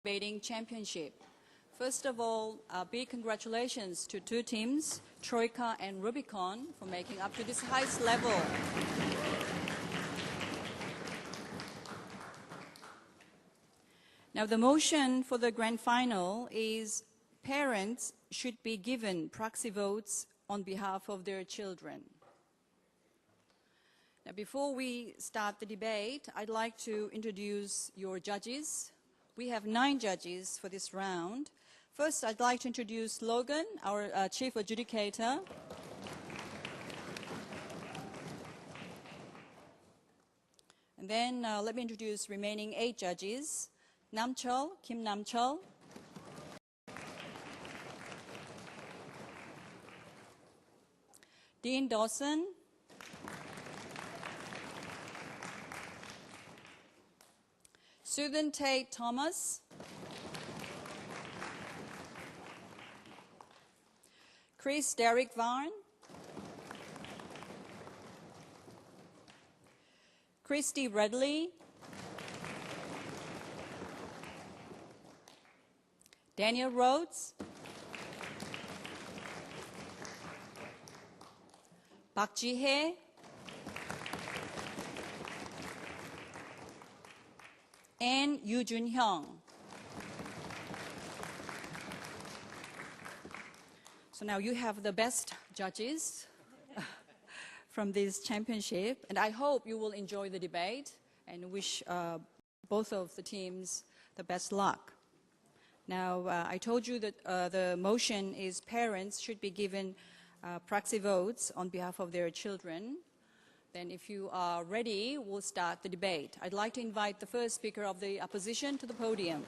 Debating Championship. First of all, big congratulations to two teams, Troika and Rubicon, for making up to this highest level. Now, the motion for the grand final is parents should be given proxy votes on behalf of their children. Now, before we start the debate, I'd like to introduce your judges. We have 9 judges for this round. First, I'd like to introduce Logan, our chief adjudicator. And then let me introduce remaining 8 judges. Namchol, Kim Namchol. Dean Dawson. Susan Tate Thomas. Chris Derrick Varn. Christy Redley. Daniel Rhodes. Park Ji-hye. And Yoo Jun-hyung. So now you have the best judges from this championship, and I hope you will enjoy the debate and wish both of the teams the best luck. Now, I told you that the motion is parents should be given proxy votes on behalf of their children. Then if you are ready, we'll start the debate. I'd like to invite the first speaker of the opposition to the podium.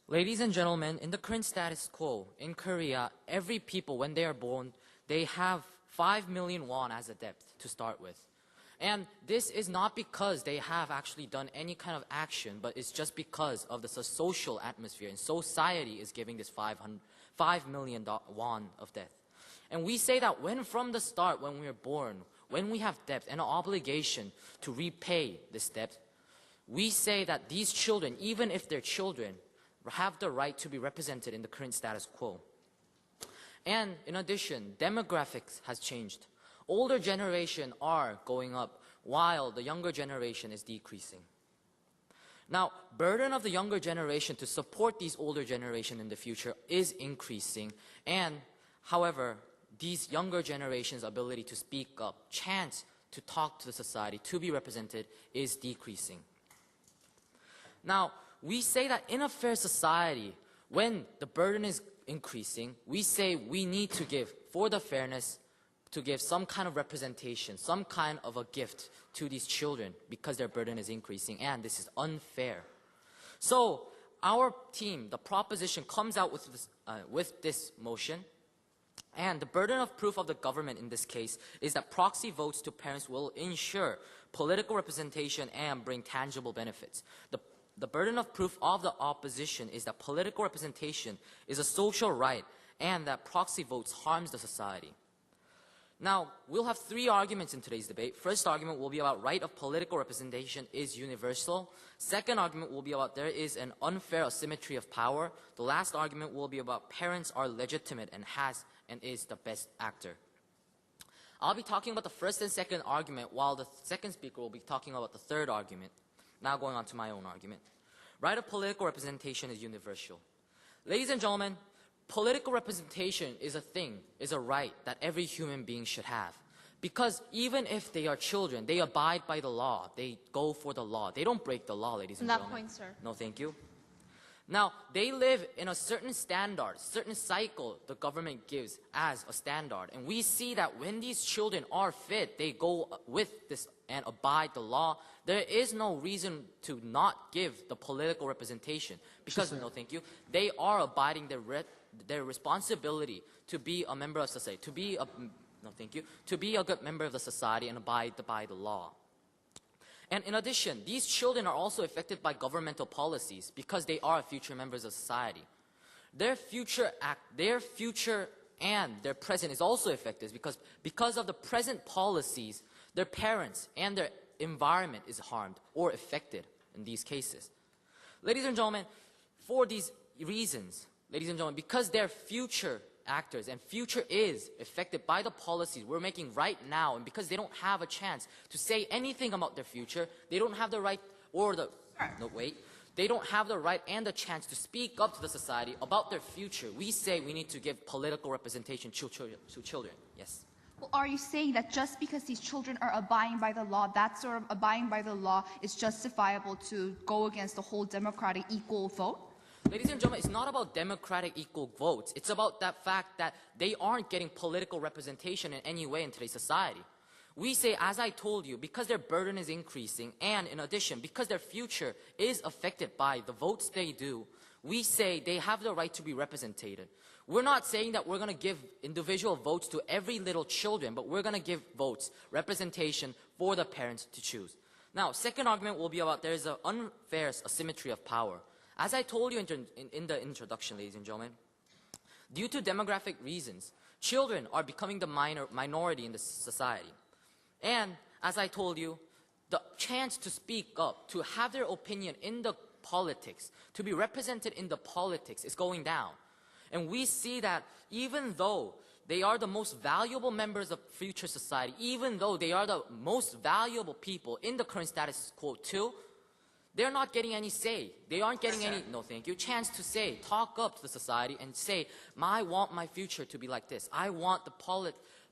Ladies and gentlemen, in the current status quo, in Korea, every people, when they are born, they have 5 million won as a debt to start with. And this is not because they have actually done any kind of action, but it's just because of the social atmosphere, and society is giving this 5 million won of debt. And we say that from the start, when we are born, when we have debt and an obligation to repay this debt, we say that these children, even if they're children, have the right to be represented in the current status quo. And in addition, demographics has changed. Older generation are going up while the younger generation is decreasing. Now, burden of the younger generation to support these older generation in the future is increasing, and however, these younger generations' ability to speak up, chance to talk to the society, to be represented, is decreasing. Now, we say that in a fair society, when the burden is increasing, we say we need to give, for the fairness, to give some kind of representation, some kind of a gift to these children because their burden is increasing, and this is unfair. So our team, the proposition, comes out with this motion, and the burden of proof of the government in this case is that proxy votes to parents will ensure political representation and bring tangible benefits. The burden of proof of the opposition is that political representation is a social right and that proxy votes harms the society. Now, we'll have 3 arguments in today's debate. First argument will be about right of political representation is universal. Second argument will be about there is an unfair asymmetry of power. The last argument will be about parents are legitimate and has and is the best actor. I'll be talking about the first and second argument, while the second speaker will be talking about the third argument. Now going on to my own argument. Right of political representation is universal. Ladies and gentlemen, political representation is a thing, is a right that every human being should have. Because even if they are children, they abide by the law. They go for the law. They don't break the law, ladies and gentlemen. Point, sir. No, thank you. Now, they live in a certain standard, certain cycle the government gives as a standard. And we see that when these children are fit, they go with this and abide the law. There is no reason to not give the political representation. Because, no, thank you, they are abiding their responsibility to be a member of society, to be a good member of the society and abide by the law. And in addition, these children are also affected by governmental policies because they are future members of society. Their future and their present is also affected because of the present policies, their parents and their environment is harmed or affected in these cases. Ladies and gentlemen, for these reasons, because their future actors and future is affected by the policies we're making right now, and because they don't have a chance to say anything about their future, they don't have the right or the they don't have the right and the chance to speak up to the society about their future. We say we need to give political representation to children. Yes. Well, are you saying that just because these children are abiding by the law, that sort of abiding by the law is justifiable to go against the whole democratic equal vote? Ladies and gentlemen, it's not about democratic equal votes. It's about that fact that they aren't getting political representation in any way in today's society. We say, as I told you, because their burden is increasing, and in addition, because their future is affected by the votes they do, we say they have the right to be represented. We're not saying that we're going to give individual votes to every little children, but we're going to give votes, representation for the parents to choose. Now, second argument will be about there is an unfair asymmetry of power. As I told you in the introduction, ladies and gentlemen, due to demographic reasons, children are becoming the minority in the society. And as I told you, the chance to speak up, to have their opinion in the politics, to be represented in the politics is going down. And we see that even though they are the most valuable members of future society, even though they are the most valuable people in the current status quo too, they're not getting any say. They aren't getting any, no thank you, chance to say, talk up to the society and say, I want my future to be like this. I want the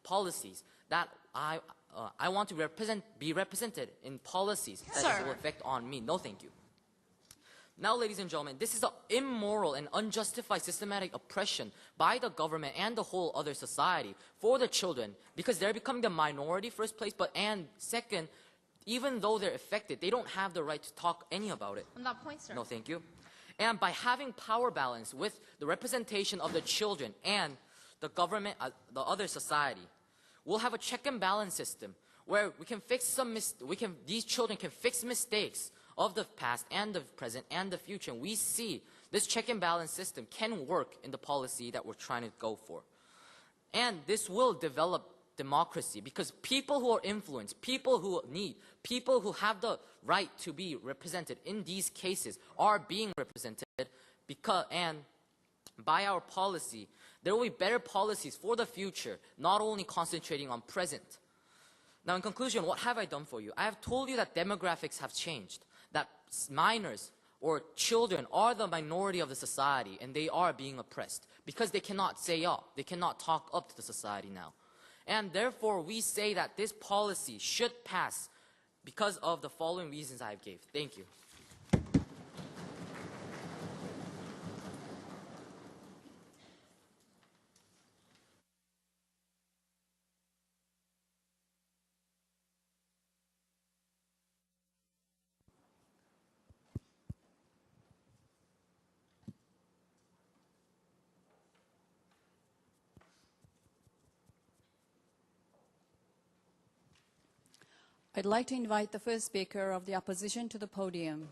policies that I want to be represented in policies that will affect on me. No thank you. Now, ladies and gentlemen, this is an immoral and unjustified systematic oppression by the government and the whole other society for the children, because they're becoming the minority first place, and second, even though they're affected, they don't have the right to talk any about it. On that point, sir. No, thank you. And by having power balance with the representation of the children and the government, the other society, we'll have a check and balance system where we can fix these children can fix mistakes of the past and the present and the future. And we see this check and balance system can work in the policy that we're trying to go for. And this will develop democracy, because people who are influenced, people who have the right to be represented in these cases are being represented, and by our policy, there will be better policies for the future, not only concentrating on present. Now, in conclusion, what have I done for you? I have told you that demographics have changed, that minors or children are the minority of the society, and they are being oppressed because they cannot say up, they cannot talk up to the society now. And therefore, we say that this policy should pass because of the following reasons I gave. Thank you. I'd like to invite the first speaker of the opposition to the podium.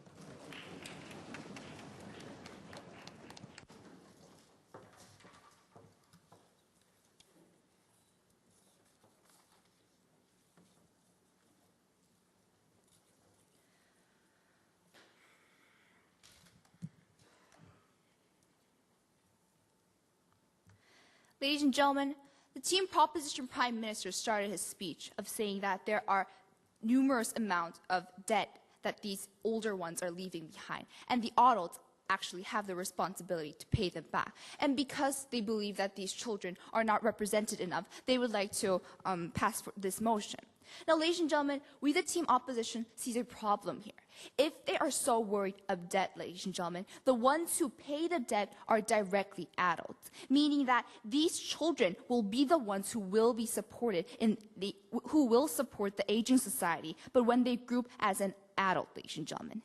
Ladies and gentlemen, the team proposition prime minister started his speech of saying that there are numerous amounts of debt that these older ones are leaving behind, and the adults actually have the responsibility to pay them back. And because they believe that these children are not represented enough, they would like to pass this motion. Now, ladies and gentlemen, we the team opposition sees a problem here. If they are so worried of debt, ladies and gentlemen, the ones who pay the debt are directly adults, meaning that these children will be the ones who will be supported who will support the aging society, but when they group as an adult, ladies and gentlemen.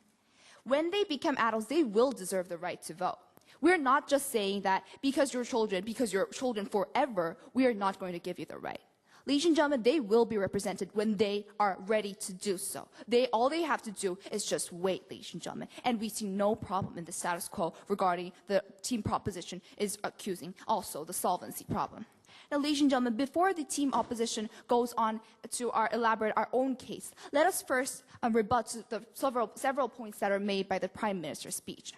When they become adults, they will deserve the right to vote. We're not just saying that because you're children forever, we are not going to give you the right. Ladies and gentlemen, they will be represented when they are ready to do so. All they have to do is just wait, ladies and gentlemen. And we see no problem in the status quo regarding the team proposition is accusing also the solvency problem. Now, ladies and gentlemen, before the team opposition goes on to elaborate our own case, let us first rebut the several points that are made by the Prime Minister's speech.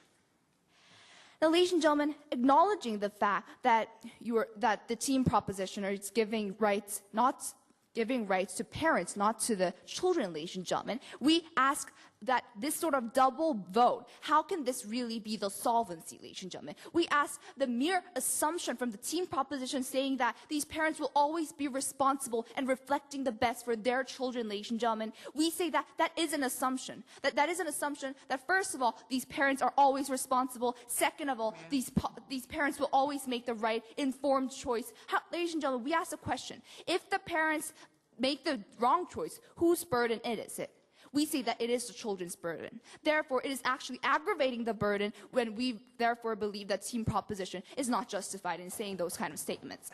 Now, ladies and gentlemen, acknowledging the fact that the team proposition is giving rights to parents, not to the children, ladies and gentlemen, we ask that this sort of double vote, how can this really be the solvency, ladies and gentlemen? We ask the mere assumption from the team proposition saying that these parents will always be responsible and reflecting the best for their children, ladies and gentlemen. We say that that is an assumption. That is an assumption that, first of all, these parents are always responsible. Second of all, these parents will always make the right informed choice. Ladies and gentlemen, we ask the question, if the parents make the wrong choice, whose burden is it? We say that it is the children's burden. Therefore, it is actually aggravating the burden when we therefore believe that team proposition is not justified in saying those kind of statements.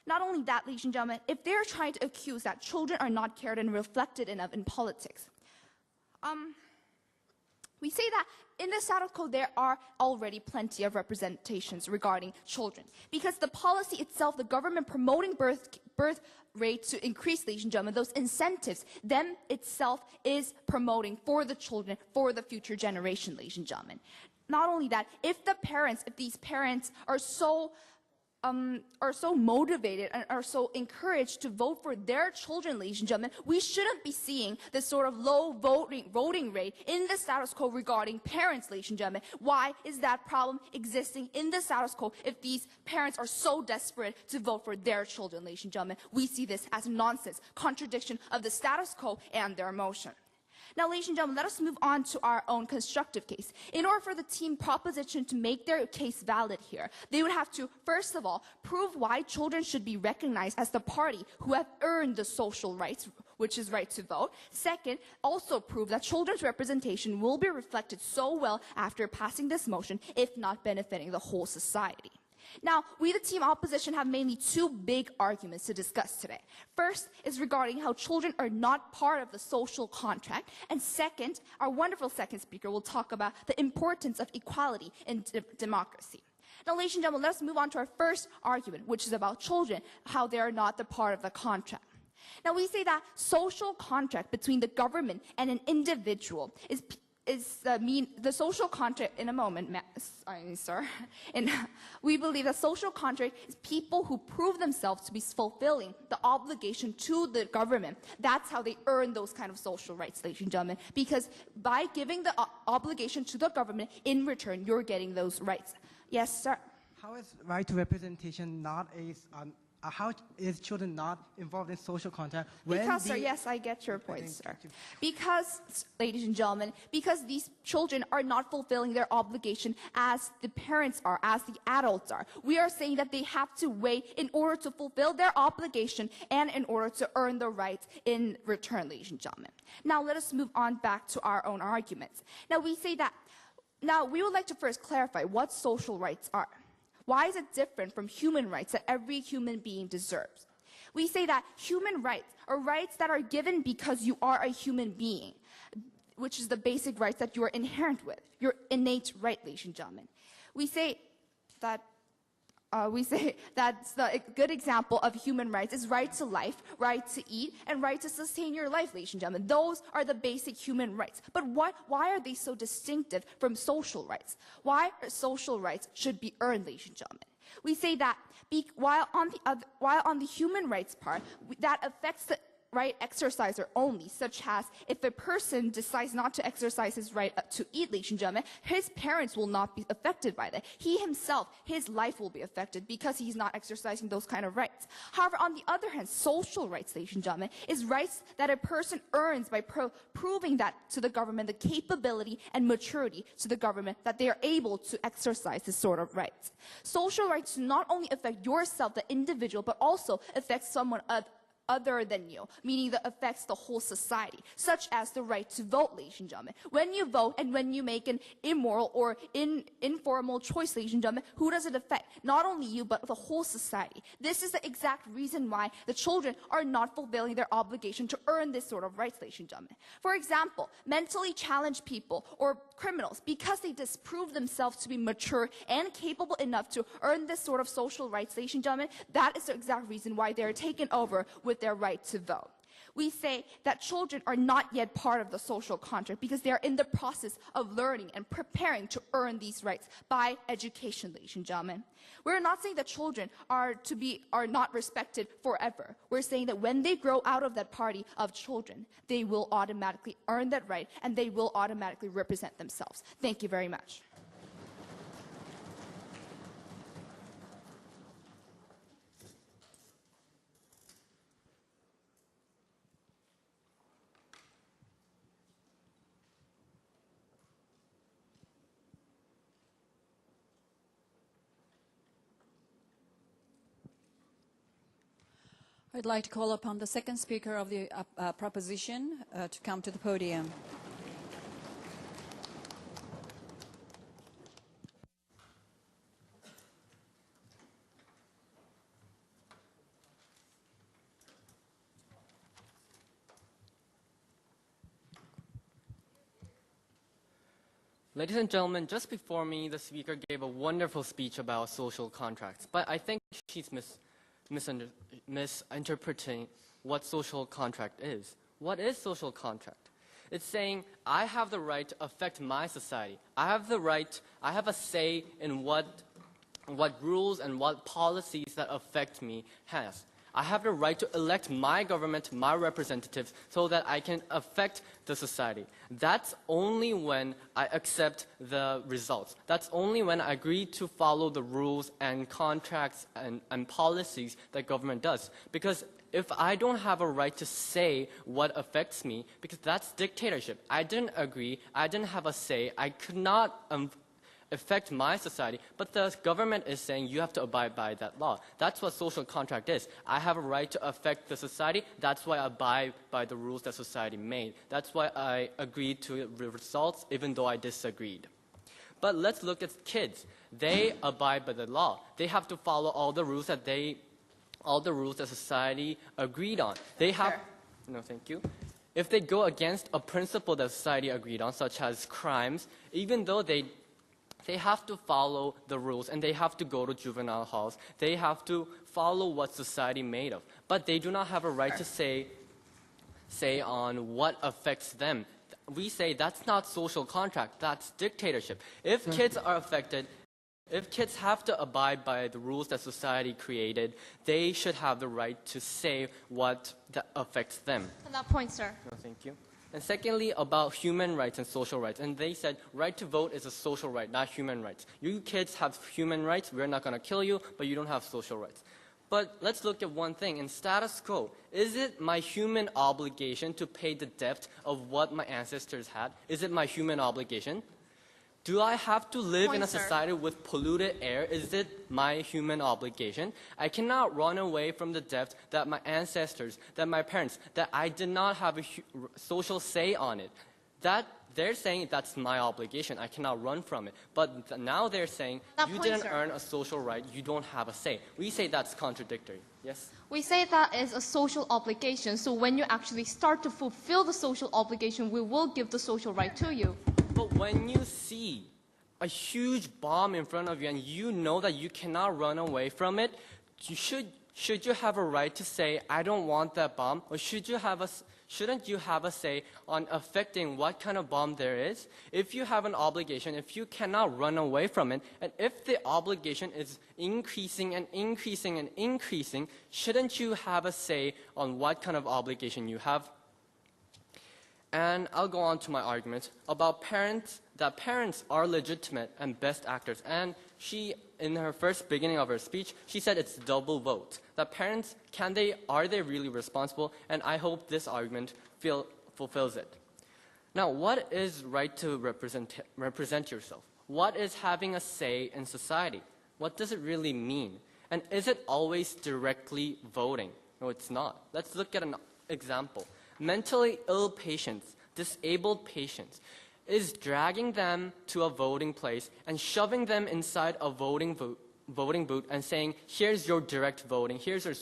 Not only that, ladies and gentlemen, if they're trying to accuse that children are not cared and reflected enough in politics, we say that in the status quo, there are already plenty of representations regarding children. Because the policy itself, the government promoting birth rate to increase, ladies and gentlemen, those incentives, them itself is promoting for the children, for the future generation, ladies and gentlemen. Not only that, if these parents are so motivated and are so encouraged to vote for their children, ladies and gentlemen, we shouldn't be seeing this sort of low voting rate in the status quo regarding parents, ladies and gentlemen. Why is that problem existing in the status quo if these parents are so desperate to vote for their children, ladies and gentlemen? We see this as nonsense, contradiction of the status quo and their motion. Now, ladies and gentlemen, let us move on to our own constructive case. In order for the team proposition to make their case valid here, they would have to, first of all, prove why children should be recognized as the party who have earned the social rights, which is right to vote. Second, also prove that children's representation will be reflected so well after passing this motion, if not benefiting the whole society. Now, we, the team opposition, have mainly two big arguments to discuss today. First is regarding how children are not part of the social contract. And second, our wonderful second speaker will talk about the importance of equality in democracy. Now, ladies and gentlemen, let's move on to our first argument, which is about children, how they are not the part of the contract. Now, we say that social contract between the government and an individual the social contract in a moment, sir. And we believe that social contract is people who prove themselves to be fulfilling the obligation to the government. That's how they earn those kind of social rights, ladies and gentlemen. Because by giving the obligation to the government, in return, you're getting those rights. Yes, sir. How is right to representation not how is children not involved in social contact? Because, sir, yes, I get your point, sir. Because, ladies and gentlemen, because these children are not fulfilling their obligation as the parents are, as the adults are. We are saying that they have to wait in order to fulfill their obligation and in order to earn the rights in return, ladies and gentlemen. Now, let us move on back to our own arguments. Now, we would like to first clarify what social rights are. Why is it different from human rights that every human being deserves? We say that human rights are rights that are given because you are a human being, which is the basic rights that you are inherent with, your innate right, ladies and gentlemen. We say that's a good example of human rights is right to life, right to eat, and right to sustain your life, ladies and gentlemen. Those are the basic human rights. But why are they so distinctive from social rights? Why are social rights should be earned, ladies and gentlemen? We say that while on the human rights part, that affects the right exerciser only, such as if a person decides not to exercise his right to eat, ladies and gentlemen, his parents will not be affected by that. He himself, his life will be affected because he's not exercising those kind of rights. However, on the other hand, social rights, ladies and gentlemen, is rights that a person earns by proving that to the government, the capability and maturity to the government that they are able to exercise this sort of rights. Social rights do not only affect yourself, the individual, but also affect someone other than you, meaning that affects the whole society, such as the right to vote, ladies and gentlemen. When you vote and when you make an immoral or informal choice, ladies and gentlemen, who does it affect? Not only you, but the whole society. This is the exact reason why the children are not fulfilling their obligation to earn this sort of rights, ladies and gentlemen. For example, mentally challenged people or criminals, because they disprove themselves to be mature and capable enough to earn this sort of social rights, ladies and gentlemen, that is the exact reason why they are taken over with their right to vote. We say that children are not yet part of the social contract because they are in the process of learning and preparing to earn these rights by education, ladies and gentlemen. We're not saying that children are not respected forever. We're saying that when they grow out of that party of children, they will automatically earn that right and they will automatically represent themselves. Thank you very much. I'd like to call upon the second speaker of the proposition to come to the podium. Ladies and gentlemen, just before me, the speaker gave a wonderful speech about social contracts, but I think she's misinterpreting what social contract is. What is social contract? It's saying, I have the right to affect my society. I have a say in what rules and what policies that affect me has. I have the right to elect my government, my representatives, so that I can affect the society. That's only when I accept the results. That's only when I agree to follow the rules and contracts and policies that government does. Because if I don't have a right to say what affects me, because that's dictatorship. I didn't agree, I didn't have a say, I could not affect my society, but the government is saying you have to abide by that law. That's what social contract is. I have a right to affect the society. That's why I abide by the rules that society made. That's why I agreed to the results even though I disagreed. But let's look at kids. They abide by the law. They have to follow all the rules that society agreed on. They have no, thank you. If they go against a principle that society agreed on, such as crimes, even though they have to follow the rules and they have to go to juvenile halls. They have to follow what society made of. But they do not have a right to say on what affects them. We say that's not social contract, that's dictatorship. If kids are affected, if kids have to abide by the rules that society created, they should have the right to say what that affects them. On that point, sir. No, thank you. And secondly, about human rights and social rights. And they said right to vote is a social right, not human rights. You kids have human rights. We're not going to kill you, but you don't have social rights. But let's look at one thing. In status quo, is it my human obligation to pay the debt of what my ancestors had? Is it my human obligation? Do I have to live in a society with polluted air? Is it my human obligation? I cannot run away from the debt that my ancestors, that my parents, that I did not have a social say on it. That they're saying that's my obligation. I cannot run from it. But now they're saying you didn't earn a social right. You don't have a say. We say that's contradictory. Yes? We say that is a social obligation. So when you actually start to fulfill the social obligation, we will give the social right to you. But when you see a huge bomb in front of you and you know that you cannot run away from it, should you have a right to say, I don't want that bomb? Or shouldn't you have a say on affecting what kind of bomb there is? If you have an obligation, if you cannot run away from it, and if the obligation is increasing and increasing and increasing, shouldn't you have a say on what kind of obligation you have? And I'll go on to my argument about parents, that parents are legitimate and best actors. And she, in her first beginning of her speech, she said it's double vote. That parents, are they really responsible? And I hope this argument fulfills it. Now, what is right to represent yourself? What is having a say in society? What does it really mean? And is it always directly voting? No, it's not. Let's look at an example. Mentally ill patients, disabled patients, is dragging them to a voting place and shoving them inside a voting booth and saying, here's your direct voting, here's your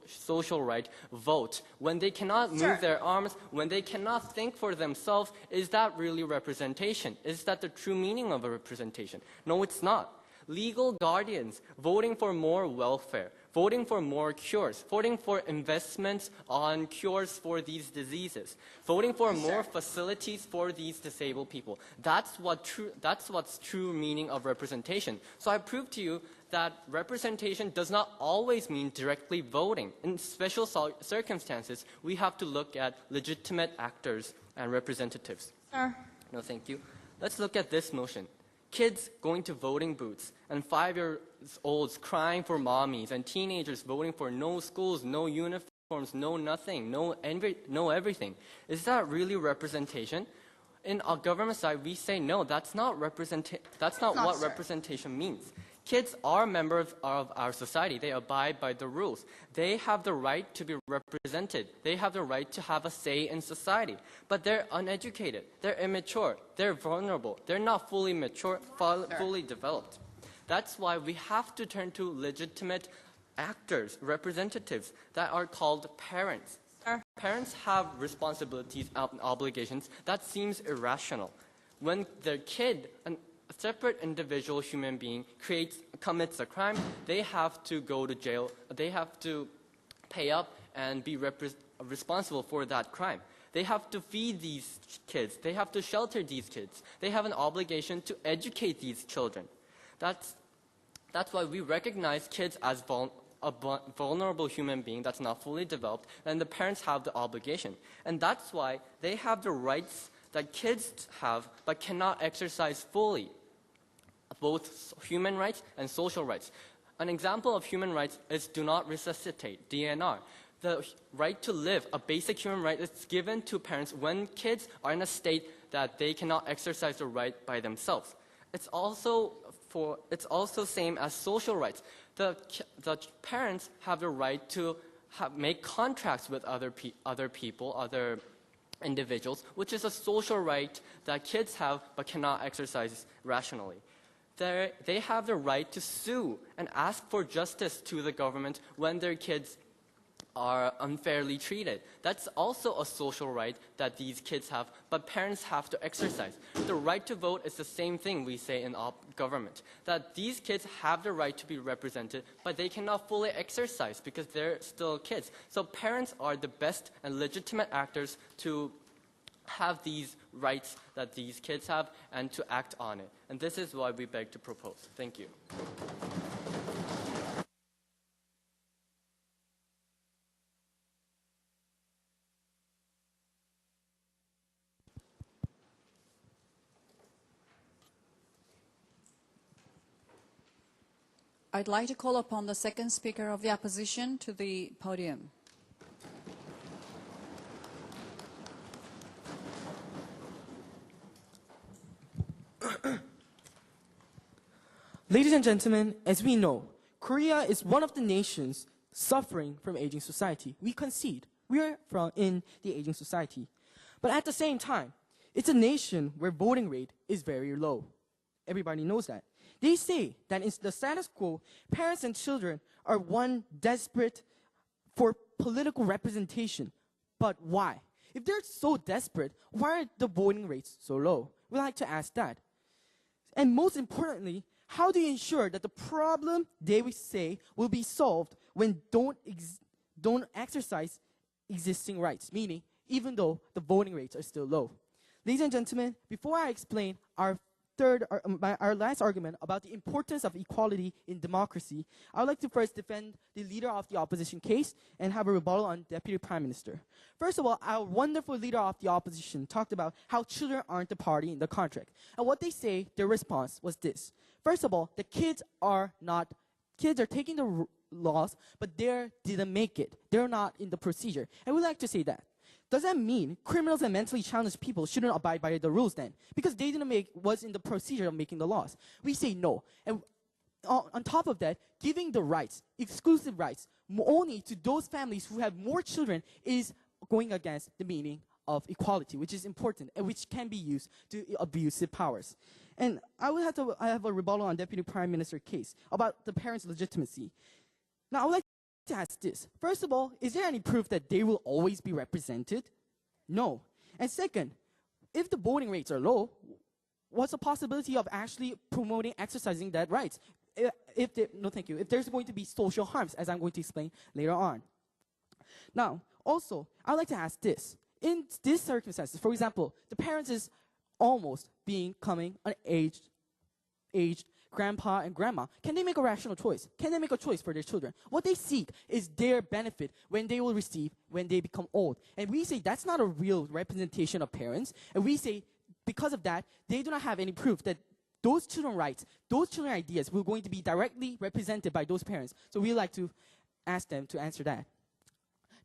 social right, vote. When they cannot move their arms, when they cannot think for themselves, is that really representation? Is that the true meaning of a representation? No, it's not. Legal guardians voting for more welfare, voting for more cures, voting for investments on cures for these diseases, voting for more facilities for these disabled people. That's what's true meaning of representation. So I proved to you that representation does not always mean directly voting. In special circumstances, we have to look at legitimate actors and representatives. No, thank you. Let's look at this motion. Kids going to voting booths and 5-year-olds crying for mommies and teenagers voting for no schools, no uniforms, no nothing, no everything. Is that really representation? In our government side, we say no, that's not what representation means. Kids are members of our society. They abide by the rules. They have the right to be represented. They have the right to have a say in society. But they're uneducated. They're immature. They're vulnerable. They're not fully mature, fully developed. That's why we have to turn to legitimate actors, representatives that are called parents. Parents have responsibilities and obligations that seems irrational. When their kid, a separate individual human being commits a crime, they have to go to jail, they have to pay up and be responsible for that crime. They have to feed these kids, they have to shelter these kids, they have an obligation to educate these children. That's why we recognize kids as a vulnerable human being that's not fully developed, and the parents have the obligation. And that's why they have the rights that kids have but cannot exercise fully, both human rights and social rights. An example of human rights is do not resuscitate, DNR. The right to live, a basic human right, is given to parents when kids are in a state that they cannot exercise the right by themselves. It's also same as social rights. The parents have the right to make contracts with other people, other individuals, which is a social right that kids have but cannot exercise rationally. They have the right to sue and ask for justice to the government when their kids are unfairly treated. That's also a social right that these kids have, but parents have to exercise. The right to vote is the same thing we say in government, that these kids have the right to be represented, but they cannot fully exercise because they're still kids. So parents are the best and legitimate actors to have these rights that these kids have and to act on it. And this is why we beg to propose. Thank you. I'd like to call upon the second speaker of the opposition to the podium. Ladies and gentlemen, as we know, Korea is one of the nations suffering from aging society. We concede. We are in the aging society. But at the same time, it's a nation where voting rate is very low. Everybody knows that. They say that in the status quo, parents and children are desperate for political representation. But why? If they're so desperate, why are the voting rates so low? We'd like to ask that. And most importantly, how do you ensure that the problem they will say will be solved when don't exercise existing rights, meaning even though the voting rates are still low? Ladies and gentlemen, before I explain our last argument about the importance of equality in democracy, I would like to first defend the leader of the opposition case and have a rebuttal on Deputy Prime Minister. First of all, our wonderful leader of the opposition talked about how children aren't the party in the contract. And what they say, their response was this. First of all, the kids are taking the laws, but they didn't make it. They're not in the procedure. And we'd like to say that. Does that mean criminals and mentally challenged people shouldn't abide by the rules then? Because they was in the procedure of making the laws. We say no. And on top of that, giving the rights, exclusive rights, only to those families who have more children is going against the meaning of equality, which is important and which can be used to abuse the powers. And I have a rebuttal on Deputy Prime Minister case about the parents' legitimacy. Now, I would like to ask this. First of all, is there any proof that they will always be represented? No. And second, if the voting rates are low, what's the possibility of actually promoting exercising that rights? No, thank you. If there's going to be social harms, as I'm going to explain later on. Now, also, I'd like to ask this. In these circumstances, for example, the parents is almost becoming an aged grandpa and grandma. Can they make a rational choice? Can they make a choice for their children? What they seek is their benefit when they will receive when they become old. And we say that's not a real representation of parents. And we say because of that, they do not have any proof that those children rights, those children ideas will going to be directly represented by those parents. So we'd like to ask them to answer that.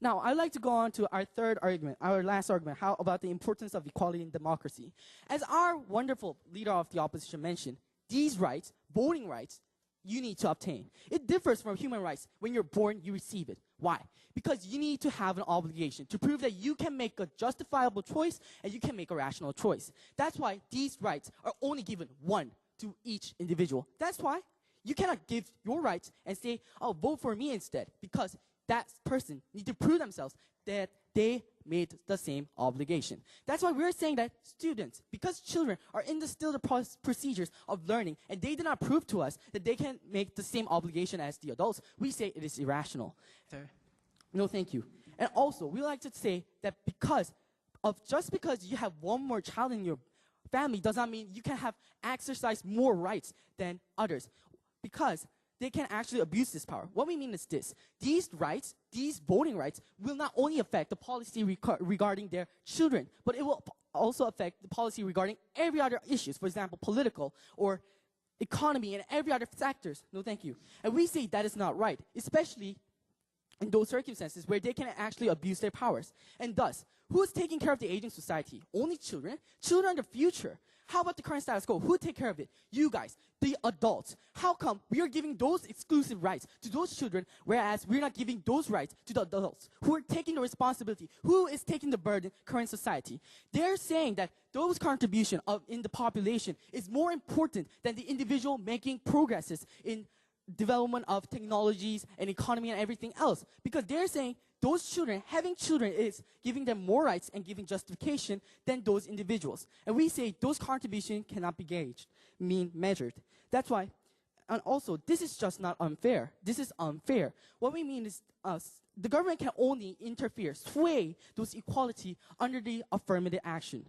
Now, I'd like to go on to our third argument, our last argument, how about the importance of equality in democracy. As our wonderful leader of the opposition mentioned, these rights, voting rights, you need to obtain. It differs from human rights. When you're born, you receive it. Why? Because you need to have an obligation to prove that you can make a justifiable choice and you can make a rational choice. That's why these rights are only given one to each individual. That's why you cannot give your rights and say, oh, vote for me instead, because that person needs to prove themselves that they made the same obligation. That's why we're saying that students, because children are in still the procedures of learning, and they did not prove to us that they can make the same obligation as the adults, we say it is irrational. Sir. No, thank you. And also, we like to say that just because you have one more child in your family does not mean you can have exercise more rights than others, because they can actually abuse this power. What we mean is this. These rights, these voting rights, will not only affect the policy regarding their children, but it will also affect the policy regarding every other issues, for example, political or economy and every other sectors. No, thank you. And we say that is not right, especially in those circumstances where they can actually abuse their powers. And thus, who is taking care of the aging society? Only children? Children are the future. How about the current status quo? Who take care of it? You guys, the adults. How come we are giving those exclusive rights to those children, whereas we're not giving those rights to the adults who are taking the responsibility? Who is taking the burden? Current society. They're saying that those contributions in the population is more important than the individual making progresses in development of technologies and economy and everything else. Because they're saying those children, having children is giving them more rights and giving justification than those individuals. And we say those contributions cannot be measured. That's why, and also, this is just not unfair. This is unfair. What we mean is the government can only interfere, sway those equality under the affirmative action.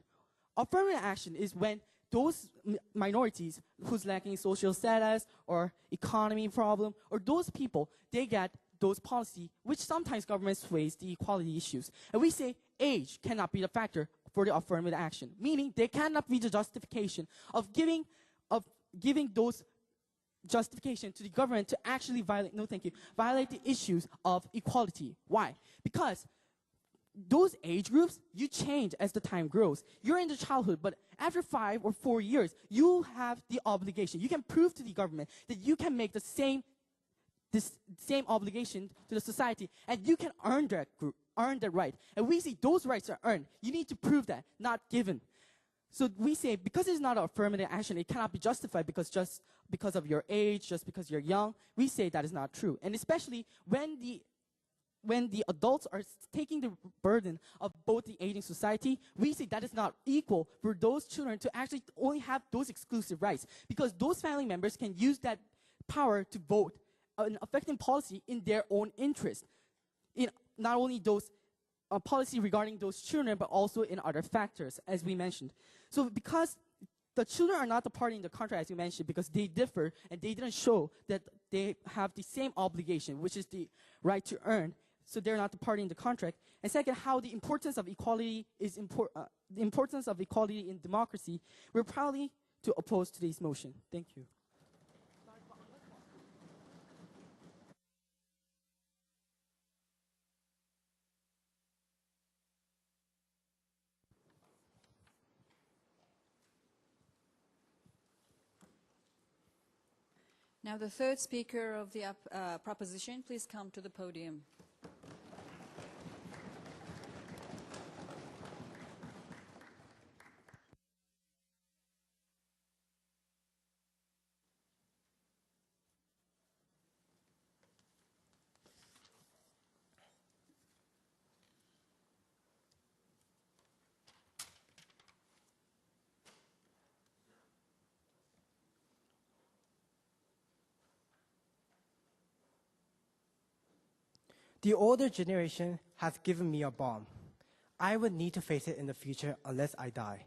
Affirmative action is when those minorities who's lacking social status or economy problem, or those people, they get those policy, which sometimes government sways the equality issues. And we say age cannot be the factor for the affirmative action, meaning they cannot be the justification of giving those justification to the government to actually violate the issues of equality. Why? Because those age groups, you change as the time grows. You're in the childhood, but after 5 or 4 years, you have the obligation. You can prove to the government that you can make the same obligation to the society, and you can earn that right. And we say those rights are earned. You need to prove that, not given. So we say because it's not an affirmative action, it cannot be justified just because of your age, just because you're young. We say that is not true. And especially when the adults are taking the burden of both the aging society, we say that is not equal for those children to actually only have those exclusive rights, because those family members can use that power to vote in affecting policy in their own interest, in not only those policy regarding those children, but also in other factors, as we mentioned. So because the children are not the party in the contract, as you mentioned, because they differ and they didn't show that they have the same obligation, which is the right to earn, so they're not the party in the contract. And second, how the importance of equality is the importance of equality in democracy. We're proudly to oppose today's motion. Thank you. Now the third speaker of the proposition, please come to the podium. The older generation has given me a bomb. I would need to face it in the future unless I die.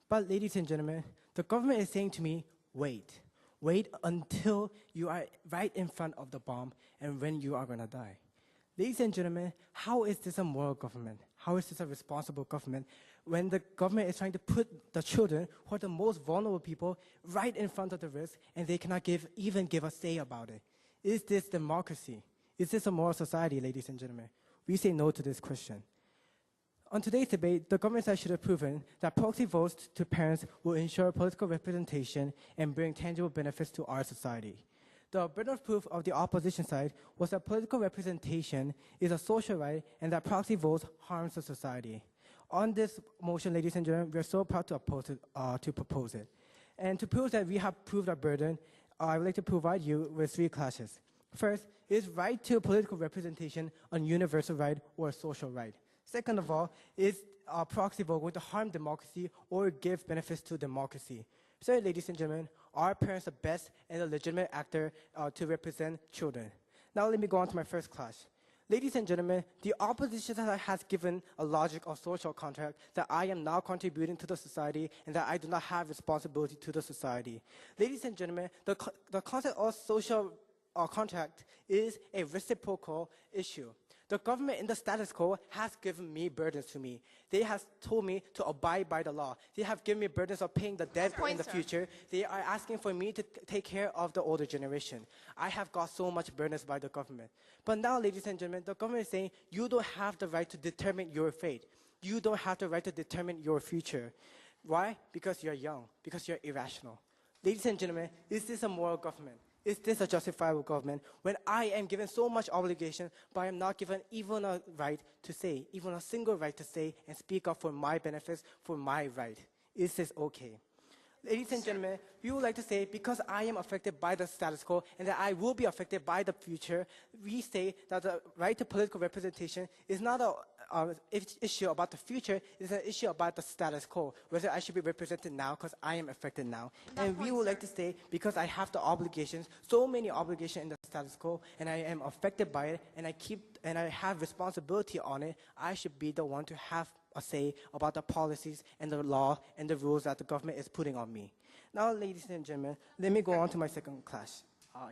But ladies and gentlemen, the government is saying to me, wait. Wait until you are right in front of the bomb and when you are going to die. Ladies and gentlemen, how is this a moral government? How is this a responsible government when the government is trying to put the children, who are the most vulnerable people, right in front of the risk and they cannot even give a say about it? Is this democracy? Is this a moral society, ladies and gentlemen? We say no to this question. On today's debate, the government side should have proven that proxy votes to parents will ensure political representation and bring tangible benefits to our society. The burden of proof of the opposition side was that political representation is a social right and that proxy votes harms the society. On this motion, ladies and gentlemen, we are so proud to propose it. And to prove that we have proved our burden, I would like to provide you with 3 clashes. First, is right to political representation a universal right or a social right? Second of all, is a proxy vote going to harm democracy or give benefits to democracy? So, ladies and gentlemen, are parents the best and a legitimate actor to represent children? Now let me go on to my first clash. Ladies and gentlemen, the opposition side has given a logic of social contract that I am now contributing to the society and that I do not have responsibility to the society. Ladies and gentlemen, the concept of social contract is a reciprocal issue. The government in the status quo has given me burdens to me. They have told me to abide by the law. They have given me burdens of paying the debt in the future. They are asking for me to take care of the older generation. I have got so much burdens by the government. But now, ladies and gentlemen, the government is saying you don't have the right to determine your fate. You don't have the right to determine your future. Why? Because you're young, because you're irrational. Ladies and gentlemen, is this a moral government? Is this a justifiable government when I am given so much obligation, but I am not given even a right to say, even a single right to say and speak up for my benefits, for my right? Is this okay? Ladies and gentlemen, we would like to say, because I am affected by the status quo and that I will be affected by the future, we say that the right to political representation is not an issue about the future, it's an issue about the status quo, whether I should be represented now because I am affected now. And we would like to say, because I have the obligations, so many obligations in the status quo, and I am affected by it, and I have responsibility on it, I should be the one to have a say about the policies and the law and the rules that the government is putting on me. Now, ladies and gentlemen, let me go on to my second clash.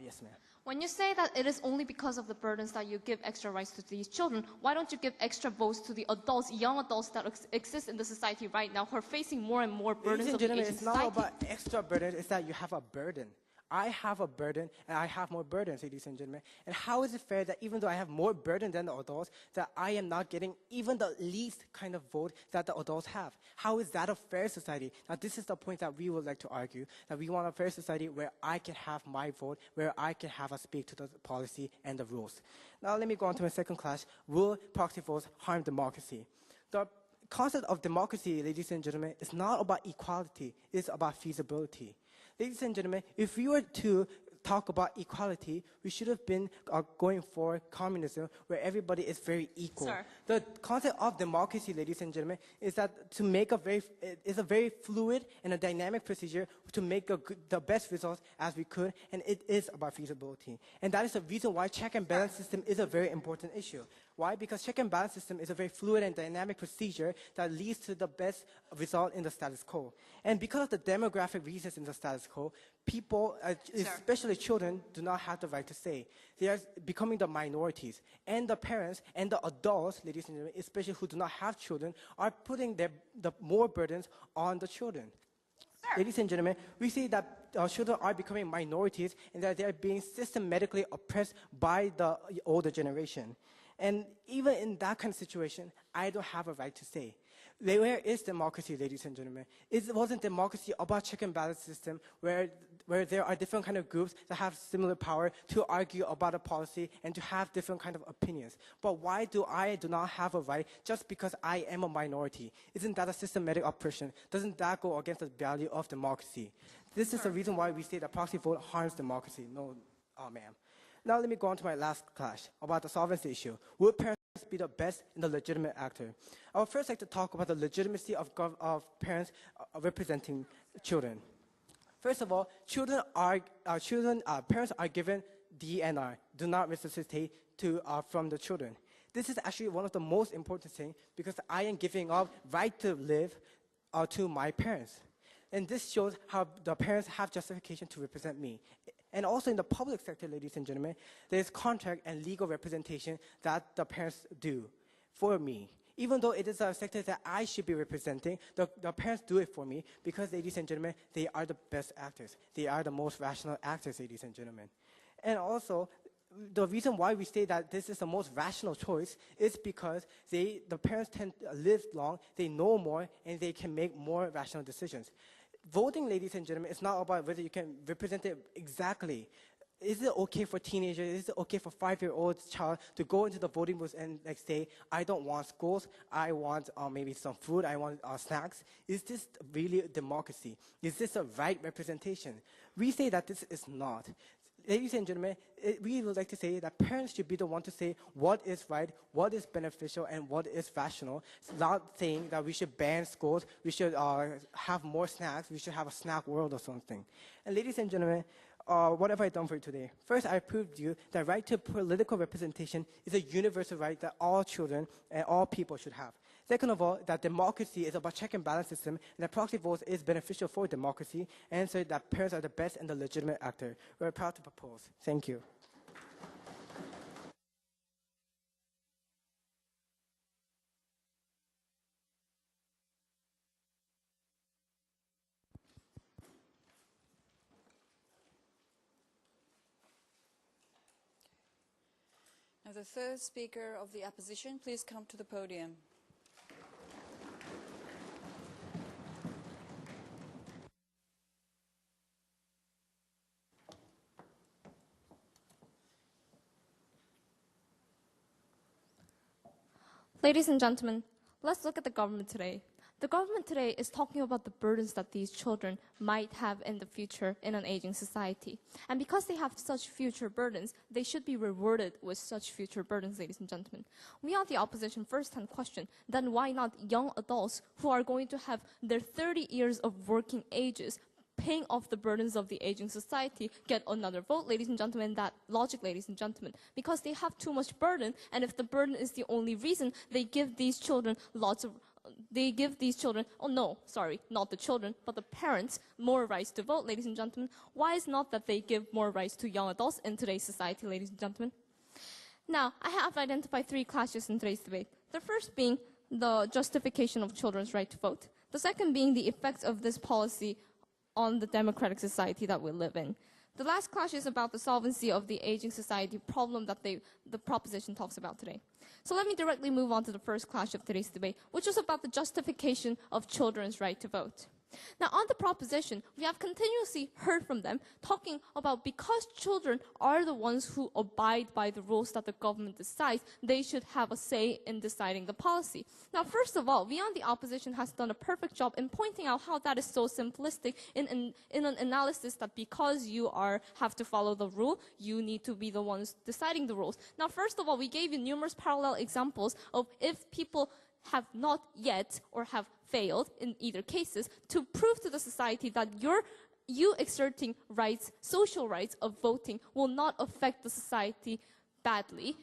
Yes, ma'am. When you say that it is only because of the burdens that you give extra rights to these children, why don't you give extra votes to the adults, young adults that exist in the society right now who are facing more and more burdens of the aging It's society? not about extra burden, it's that you have a burden. I have a burden, and I have more burdens, ladies and gentlemen. And how is it fair that even though I have more burden than the adults, that I am not getting even the least kind of vote that the adults have? How is that a fair society? Now, this is the point that we would like to argue, that we want a fair society where I can have my vote, where I can have a speak to the policy and the rules. Now, let me go on to my second clash. Will proxy votes harm democracy? The concept of democracy, ladies and gentlemen, is not about equality, it's about feasibility. Ladies and gentlemen, if we were to talk about equality, we should have been going for communism, where everybody is very equal. Sir. The concept of democracy, ladies and gentlemen, is that to make a very fluid and a dynamic procedure to make the best results as we could, and it is about feasibility. And that is the reason why check and balance system is a very important issue. Why? Because check and balance system is a very fluid and dynamic procedure that leads to the best result in the status quo. And because of the demographic reasons in the status quo, people, especially children, do not have the right to say. They are becoming the minorities. And the parents and the adults, ladies and gentlemen, especially who do not have children, are putting the more burdens on the children. Ladies and gentlemen, we see that children are becoming minorities and that they are being systematically oppressed by the older generation. And even in that kind of situation, I don't have a right to say. Where is democracy, ladies and gentlemen? It wasn't democracy about check and balance system where where there are different kind of groups that have similar power to argue about a policy and to have different kind of opinions. But why do I do not have a right just because I am a minority? Isn't that a systematic oppression? Doesn't that go against the value of democracy? This is the reason why we say that proxy vote harms democracy. No, ma'am. Now let me go on to my last clash about the solvency issue. Would parents be the best and the legitimate actor? I would first like to talk about the legitimacy of parents representing children. First of all, parents are given DNR, do not resuscitate, from the children. This is actually one of the most important things because I am giving up right to live to my parents. And this shows how the parents have justification to represent me. And also in the public sector, ladies and gentlemen, there's contract and legal representation that the parents do for me. Even though it is a sector that I should be representing, the parents do it for me because, ladies and gentlemen, they are the best actors. They are the most rational actors, ladies and gentlemen. And also, the reason why we say that this is the most rational choice is because the parents tend to live long, they know more, and they can make more rational decisions. Voting, ladies and gentlemen, is not about whether you can represent it exactly. Is it okay for teenagers, is it okay for 5-year-old child to go into the voting booth and say, I don't want schools, I want maybe some food, I want snacks? Is this really democracy? Is this a right representation? We say that this is not. Ladies and gentlemen, we would like to say that parents should be the one to say what is right, what is beneficial, and what is rational. It's not saying that we should ban schools, we should have more snacks, we should have a snack world or something. And ladies and gentlemen, what have I done for you today? First, I proved to you that right to political representation is a universal right that all children and all people should have. Second of all, that democracy is about check and balance system, and that proxy votes is beneficial for democracy, and so that parents are the best and the legitimate actor. We're proud to propose. Thank you. Now the third speaker of the opposition, please come to the podium. Ladies and gentlemen, let's look at the government today. The government today is talking about the burdens that these children might have in the future in an aging society. And because they have such future burdens, they should be rewarded with such future burdens, ladies and gentlemen. We on the opposition first-hand question, then why not young adults who are going to have their 30 years of working ages paying off the burdens of the aging society get another vote, ladies and gentlemen? That logic, ladies and gentlemen, because they have too much burden, and if the burden is the only reason, they give these children oh no, sorry, not the children, but the parents, more rights to vote, ladies and gentlemen. Why is not that they give more rights to young adults in today's society, ladies and gentlemen? Now, I have identified 3 clashes in today's debate. The first being the justification of children's right to vote. The second being the effects of this policy on the democratic society that we live in. The last clash is about the solvency of the aging society problem that the proposition talks about today. So let me directly move on to the first clash of today's debate, which is about the justification of children's right to vote. Now, on the proposition, we have continuously heard from them talking about because children are the ones who abide by the rules that the government decides, they should have a say in deciding the policy. Now, first of all, we on the opposition has done a perfect job in pointing out how that is so simplistic in an analysis that because you have to follow the rule, you need to be the ones deciding the rules. Now, first of all, we gave you numerous parallel examples of if people have not yet or have failed in either cases to prove to the society that you exerting rights, social rights of voting will not affect the society badly.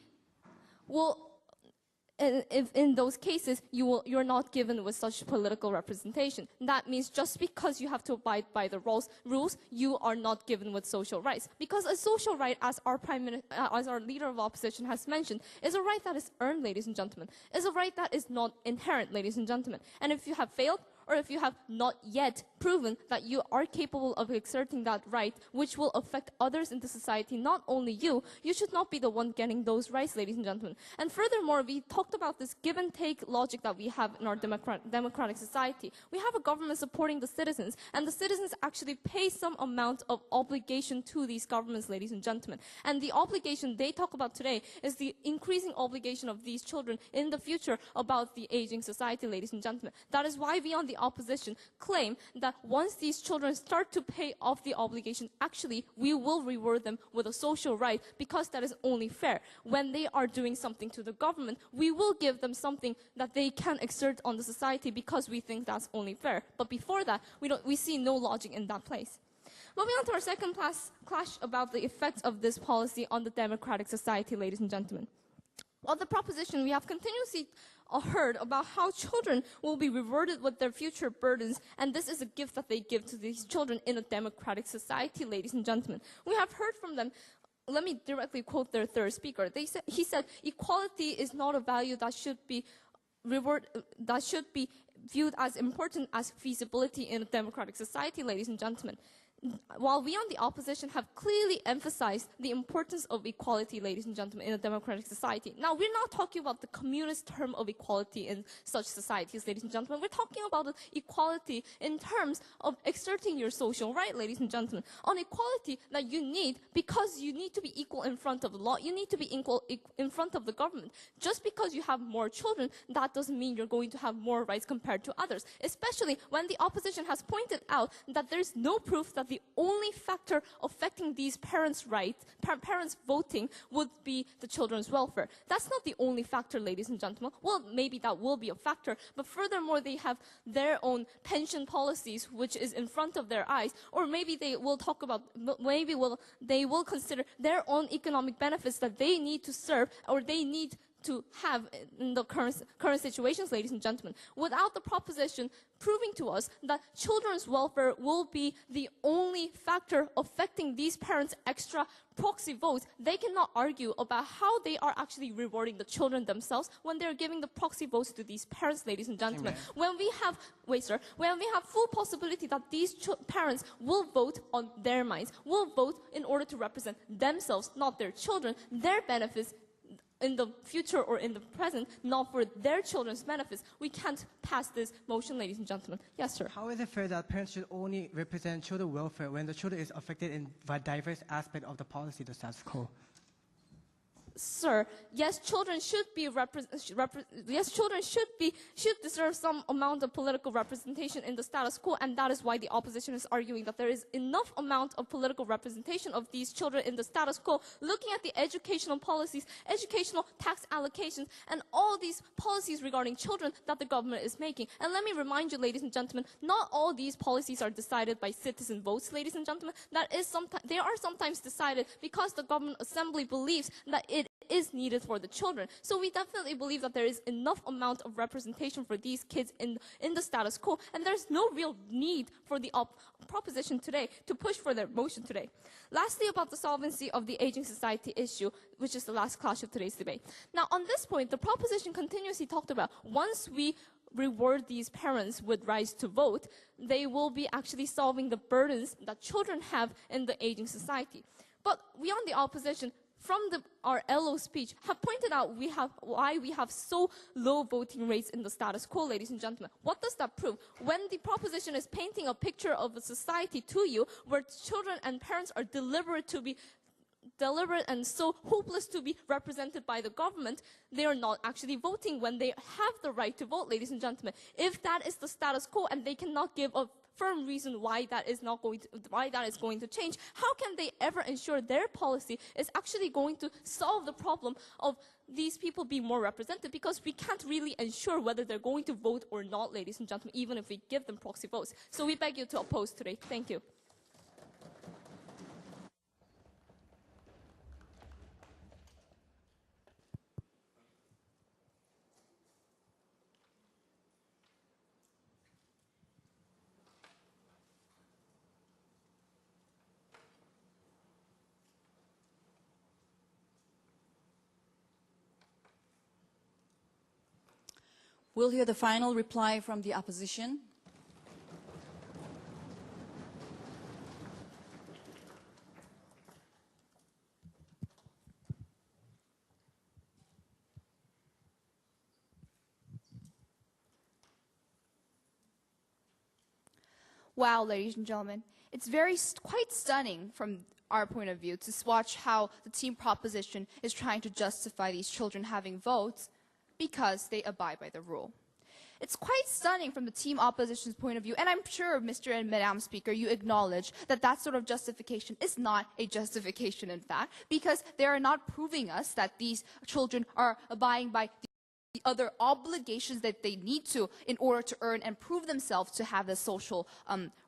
If in those cases you're not given with such political representation. That means just because you have to abide by the rules, you are not given with social rights. Because a social right, as our leader of opposition has mentioned, is a right that is earned, ladies and gentlemen. Is a right that is not inherent, ladies and gentlemen. And if you have failed, or if you have not yet proven that you are capable of exerting that right, which will affect others in the society, not only you, you should not be the one getting those rights, ladies and gentlemen. And furthermore, we talked about this give and take logic that we have in our democratic society. We have a government supporting the citizens, and the citizens actually pay some amount of obligation to these governments, ladies and gentlemen. And the obligation they talk about today is the increasing obligation of these children in the future about the aging society, ladies and gentlemen. That is why we on the opposition claim that once these children start to pay off the obligation, actually we will reward them with a social right, because that is only fair. When they are doing something to the government, we will give them something that they can exert on the society, because we think that's only fair. But before that, we see no logic in that place. Moving on to our second clash about the effects of this policy on the democratic society, ladies and gentlemen. Well, the proposition we have continuously heard about how children will be rewarded with their future burdens, and this is a gift that they give to these children in a democratic society, ladies and gentlemen. We have heard from them. Let me directly quote their third speaker. He said, equality is not a value that should be viewed as important as feasibility in a democratic society, ladies and gentlemen. While we on the opposition have clearly emphasized the importance of equality, ladies and gentlemen, in a democratic society. Now, we're not talking about the communist term of equality in such societies, ladies and gentlemen. We're talking about equality in terms of exerting your social right, ladies and gentlemen. On equality that you need, because you need to be equal in front of the law, you need to be equal in front of the government. Just because you have more children, that doesn't mean you're going to have more rights compared to others, especially when the opposition has pointed out that there's no proof that the only factor affecting these parents' rights, parents voting, would be the children's welfare. That's not the only factor, ladies and gentlemen. Well, maybe that will be a factor, but furthermore, they have their own pension policies, which is in front of their eyes, or maybe they will talk about, they will consider their own economic benefits that they need to serve, or they need to have in the current situations, ladies and gentlemen, without the proposition proving to us that children's welfare will be the only factor affecting these parents' extra proxy votes. They cannot argue about how they are actually rewarding the children themselves when they're giving the proxy votes to these parents, ladies and gentlemen. When we have full possibility that these parents will vote on their minds, will vote in order to represent themselves, not their children, their benefits in the future or in the present, not for their children's benefits, we can't pass this motion, ladies and gentlemen. Yes, sir. How is it fair that parents should only represent children's welfare when the children is affected in a diverse aspect of the policy, the status quo? Sir, yes, children should deserve some amount of political representation in the status quo, and that is why the opposition is arguing that there is enough amount of political representation of these children in the status quo, looking at the educational policies, educational tax allocations, and all these policies regarding children that the government is making. And let me remind you, ladies and gentlemen, not all these policies are decided by citizen votes, ladies and gentlemen. They are sometimes decided because the government assembly believes that it is needed for the children. So we definitely believe that there is enough amount of representation for these kids in the status quo, and there's no real need for the proposition today to push for their motion today. Lastly, about the solvency of the aging society issue, which is the last clash of today's debate. Now, on this point, the proposition continuously talked about once we reward these parents with rights to vote, they will be actually solving the burdens that children have in the aging society. But we on the opposition, from our LO speech, have pointed out why we have so low voting rates in the status quo, ladies and gentlemen. What does that prove? When the proposition is painting a picture of a society to you where children and parents are deliberate and so hopeless to be represented by the government, they are not actually voting when they have the right to vote, ladies and gentlemen. If that is the status quo and they cannot give a firm reason why that is going to change, how can they ever ensure their policy is actually going to solve the problem of these people being more represented? Because we can't really ensure whether they're going to vote or not, ladies and gentlemen, even if we give them proxy votes. So we beg you to oppose today. Thank you. We'll hear the final reply from the opposition. Wow, ladies and gentlemen, it's quite stunning from our point of view to watch how the team proposition is trying to justify these children having votes because they abide by the rule. It's quite stunning from the team opposition's point of view, and I'm sure, Mr. and Madam Speaker, you acknowledge that that sort of justification is not a justification, in fact, because they are not proving us that these children are abiding by the other obligations that they need to in order to earn and prove themselves to have the social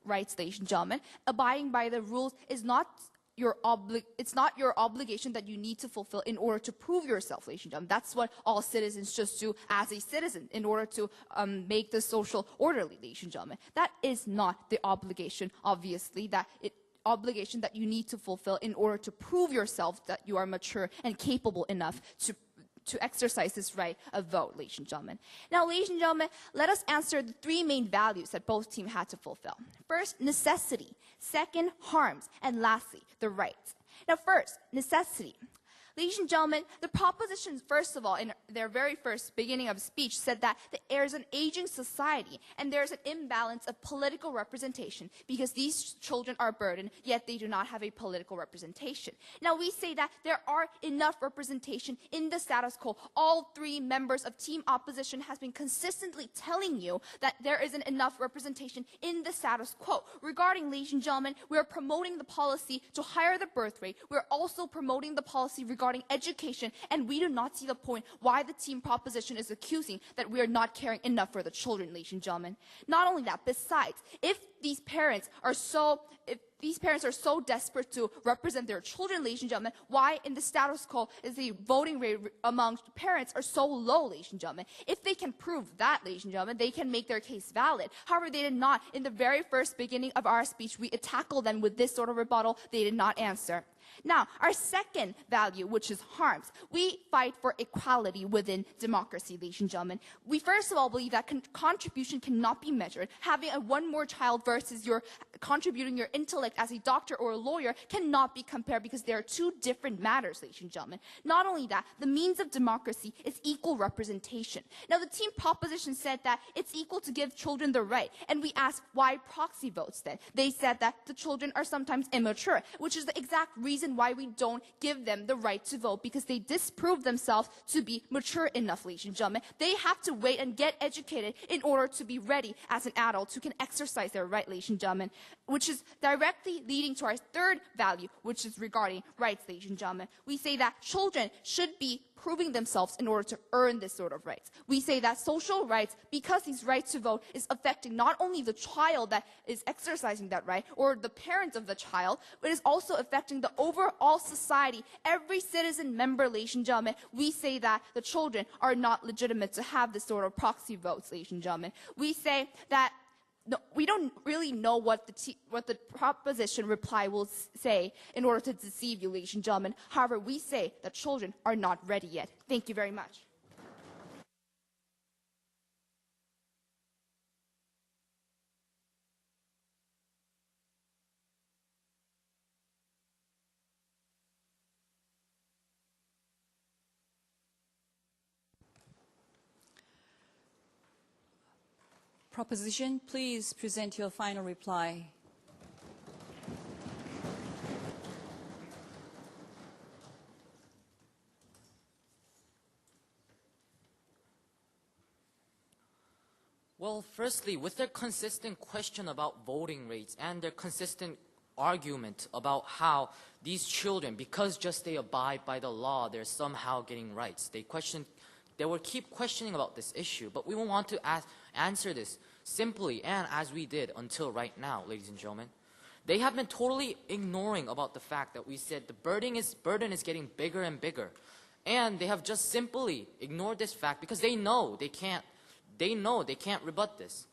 rights, ladies and gentlemen. Abiding by the rules is not it's not your obligation that you need to fulfill in order to prove yourself, ladies and gentlemen. That's what all citizens just do as a citizen in order to make the social orderly, ladies and gentlemen. That is not the obligation, obviously, obligation that you need to fulfill in order to prove yourself that you are mature and capable enough to exercise this right of vote, ladies and gentlemen. Now, ladies and gentlemen, let us answer the three main values that both teams had to fulfill. First, necessity. Second, harms. And lastly, the rights. Now, first, necessity. Ladies and gentlemen, the proposition, first of all, in their very first beginning of speech, said that there is an aging society and there is an imbalance of political representation because these children are burdened, yet they do not have a political representation. Now, we say that there are enough representation in the status quo. All three members of team opposition has been consistently telling you that there isn't enough representation in the status quo. Regarding, ladies and gentlemen, we are promoting the policy to higher the birth rate. We're also promoting the policy regarding education, and we do not see the point why the team proposition is accusing that we are not caring enough for the children, ladies and gentlemen. Not only that, besides, if these parents are so desperate to represent their children, ladies and gentlemen, why in the status quo is the voting rate among parents are so low, ladies and gentlemen? If they can prove that, ladies and gentlemen, they can make their case valid. However, they did not. In the very first beginning of our speech, we tackled them with this sort of rebuttal. They did not answer. Now, our second value, which is harms, we fight for equality within democracy, ladies and gentlemen. We first of all believe that contribution cannot be measured. Having one more child versus your contributing your intellect as a doctor or a lawyer cannot be compared because they are two different matters, ladies and gentlemen. Not only that, the means of democracy is equal representation. Now, the team proposition said that it's equal to give children the right, and we asked why proxy votes then. They said that the children are sometimes immature, which is the exact reason why we don't give them the right to vote, because they disprove themselves to be mature enough, ladies and gentlemen. They have to wait and get educated in order to be ready as an adult who can exercise their right, ladies and gentlemen, which is directly leading to our third value, which is regarding rights, ladies and gentlemen. We say that children should be proving themselves in order to earn this sort of rights. We say that social rights, because these rights to vote is affecting not only the child that is exercising that right or the parents of the child, but is also affecting the overall society, every citizen member, ladies and gentlemen. We say that the children are not legitimate to have this sort of proxy votes, ladies and gentlemen. We say that no, we don't really know what the proposition reply will say in order to deceive you, ladies and gentlemen. However, we say that children are not ready yet. Thank you very much. Proposition, please present your final reply. Well, firstly, with their consistent question about voting rates and their consistent argument about how these children, because just they abide by the law, they're somehow getting rights. They will keep questioning about this issue, but we will want to answer this simply and as we did until right now, ladies and gentlemen. They have been totally ignoring about the fact that we said the burden is getting bigger and bigger. And they have just simply ignored this fact because they know they can't rebut this.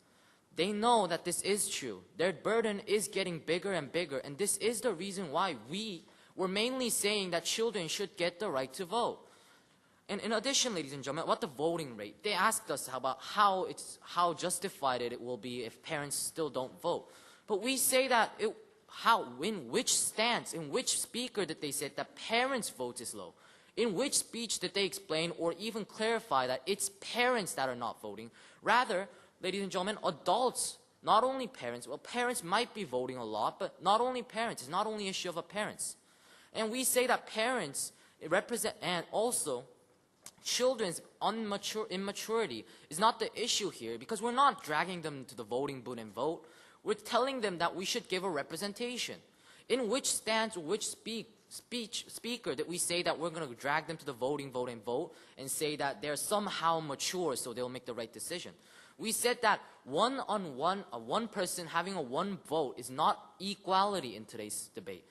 They know that this is true. Their burden is getting bigger and bigger, and this is the reason why we were mainly saying that children should get the right to vote. And in addition, ladies and gentlemen, about the voting rate, they asked us about how justified it will be if parents still don't vote. But we say that in which stance, in which speaker did they say that parents' vote is low? In which speech did they explain or even clarify that it's parents that are not voting? Rather, ladies and gentlemen, adults not only parents, well, parents might be voting a lot, but not only parents, it's not only an issue of parents. And we say that parents represent, and also children's immaturity is not the issue here, because we're not dragging them to the voting booth and vote. We're telling them that we should give a representation. In which stance or which speaker that we say that we're going to drag them to the voting booth and vote and say that they're somehow mature so they'll make the right decision? We said that one person having a one vote is not equality in today's debate.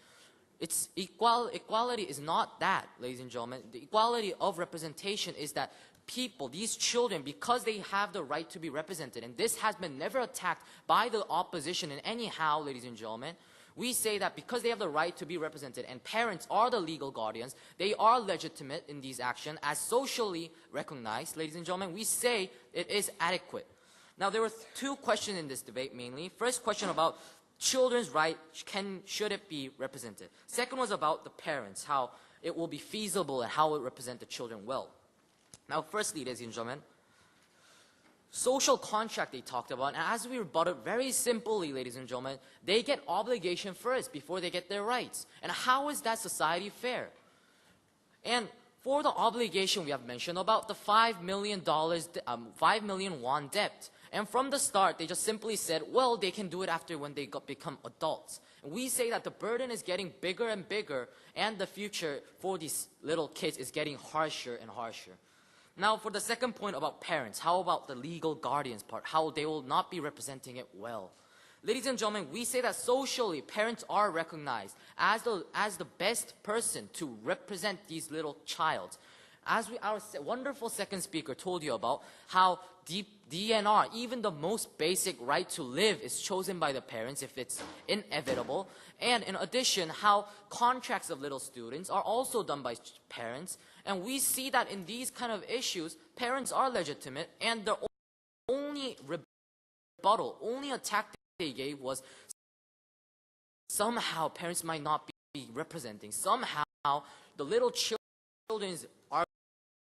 It's equality is not that, ladies and gentlemen. The equality of representation is that people, these children, because they have the right to be represented, and this has been never attacked by the opposition in any how, ladies and gentlemen, we say that because they have the right to be represented and parents are the legal guardians, they are legitimate in these actions as socially recognized, ladies and gentlemen, we say it is adequate. Now, there were two questions in this debate mainly. First question about children's right, should it be represented? Second was about the parents, how it will be feasible and how it will represent the children well. Now, firstly, ladies and gentlemen, social contract they talked about, and as we rebutted very simply, ladies and gentlemen, they get obligation first before they get their rights. And how is that society fair? And for the obligation we have mentioned about the $5 million won debt. And from the start, they just simply said, well, they can do it after when they become adults. And we say that the burden is getting bigger and bigger, and the future for these little kids is getting harsher and harsher. Now, for the second point about parents, how about the legal guardians part, how they will not be representing it well? Ladies and gentlemen, we say that socially, parents are recognized as the best person to represent these little child. As our wonderful second speaker told you about, how DNR, even the most basic right to live, is chosen by the parents if it's inevitable. And in addition, how contracts of little students are also done by parents. And we see that in these kind of issues, parents are legitimate, and the only rebuttal, only attack they gave was somehow parents might not be representing. Somehow the little children's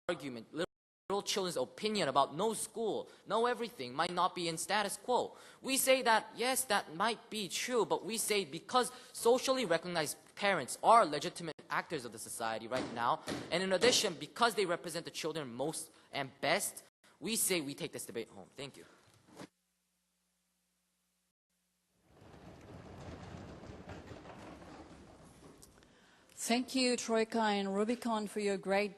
argument, little children's opinion about no school, no everything might not be in status quo. We say that, yes, that might be true, but we say because socially recognized parents are legitimate actors of the society right now, and in addition, because they represent the children most and best, we say we take this debate home. Thank you. Thank you, Troika and Rubicon, for your great